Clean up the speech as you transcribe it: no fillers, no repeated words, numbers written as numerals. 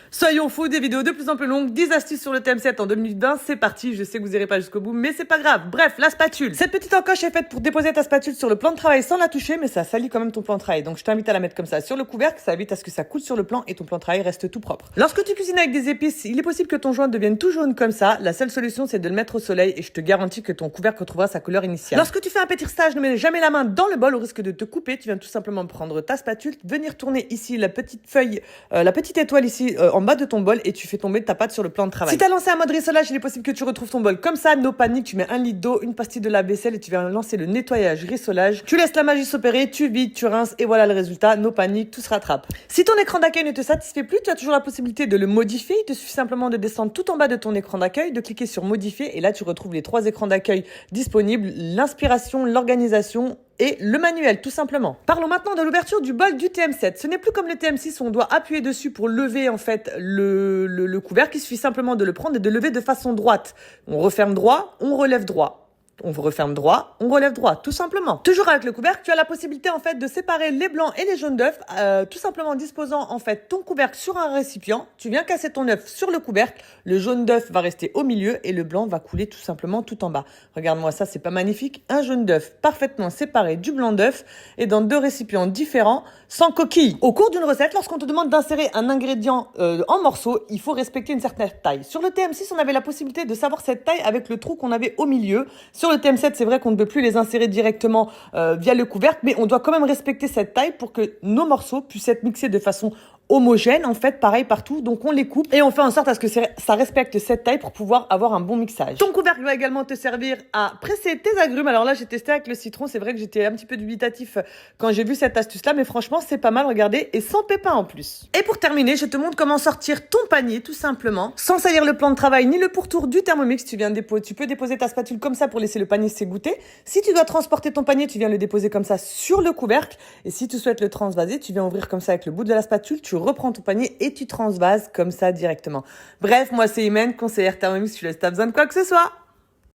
Soyons fous, des vidéos de plus en plus longues, 10 astuces sur le TM7 en 2 minutes 20, c'est parti, je sais que vous irez pas jusqu'au bout, mais c'est pas grave. Bref, la spatule. Cette petite encoche est faite pour déposer ta spatule sur le plan de travail sans la toucher, mais ça salit quand même ton plan de travail. Donc je t'invite à la mettre comme ça sur le couvercle, ça évite à ce que ça coule sur le plan et ton plan de travail reste tout propre. Lorsque tu cuisines avec des épices, il est possible que ton joint devienne tout jaune comme ça. La seule solution, c'est de le mettre au soleil et je te garantis que ton couvercle retrouvera sa couleur initiale. Lorsque tu fais un pétissage, ne mets jamais la main dans le bol au risque de te couper. Tu viens tout simplement prendre ta spatule, venir tourner ici la petite feuille, la petite étoile ici en bas de ton bol et tu fais tomber ta pâte sur le plan de travail. Si t'as lancé un mode rissolage, il est possible que tu retrouves ton bol comme ça, no panique, tu mets 1 litre d'eau, une pastille de lave-vaisselle et tu viens lancer le nettoyage rissolage. Tu laisses la magie s'opérer, tu vides, tu rinces et voilà le résultat, no panique, tout se rattrape. Si ton écran d'accueil ne te satisfait plus, tu as toujours la possibilité de le modifier. Il te suffit simplement de descendre tout en bas de ton écran d'accueil, de cliquer sur modifier et là tu retrouves les 3 écrans d'accueil disponibles, l'inspiration, l'organisation et le manuel, tout simplement. Parlons maintenant de l'ouverture du bol du TM7. Ce n'est plus comme le TM6 où on doit appuyer dessus pour lever en fait le couvercle. Il suffit simplement de le prendre et de lever de façon droite. On referme droit, on relève droit. On referme droit, on relève droit, tout simplement. Toujours avec le couvercle, tu as la possibilité en fait de séparer les blancs et les jaunes d'œufs, tout simplement en disposant en fait ton couvercle sur un récipient. Tu viens casser ton œuf sur le couvercle, le jaune d'œuf va rester au milieu et le blanc va couler tout simplement tout en bas. Regarde-moi ça, c'est pas magnifique? Un jaune d'œuf parfaitement séparé du blanc d'œuf et dans 2 récipients différents, sans coquille. Au cours d'une recette, lorsqu'on te demande d'insérer un ingrédient en morceaux, il faut respecter une certaine taille. Sur le TM6, on avait la possibilité de savoir cette taille avec le trou qu'on avait au milieu. Sur le TM7, c'est vrai qu'on ne peut plus les insérer directement via le couvercle, mais on doit quand même respecter cette taille pour que nos morceaux puissent être mixés de façon homogène, en fait, pareil partout. Donc on les coupe et on fait en sorte à ce que ça respecte cette taille pour pouvoir avoir un bon mixage. Ton couvercle va également te servir à presser tes agrumes. Alors là, j'ai testé avec le citron. C'est vrai que j'étais un petit peu dubitatif quand j'ai vu cette astuce-là, mais franchement, c'est pas mal, regardez, et sans pépins en plus. Et pour terminer, je te montre comment sortir ton panier, tout simplement, sans salir le plan de travail ni le pourtour du Thermomix. Tu peux déposer ta spatule comme ça pour laisser le panier s'égoutter. Si tu dois transporter ton panier, tu viens le déposer comme ça sur le couvercle. Et si tu souhaites le transvaser, tu viens ouvrir comme ça avec le bout de la spatule, tu reprends ton panier et tu transvases comme ça directement. Bref, moi c'est Imen, conseillère Thermomix, tu laisses, t'as besoin de quoi que ce soit.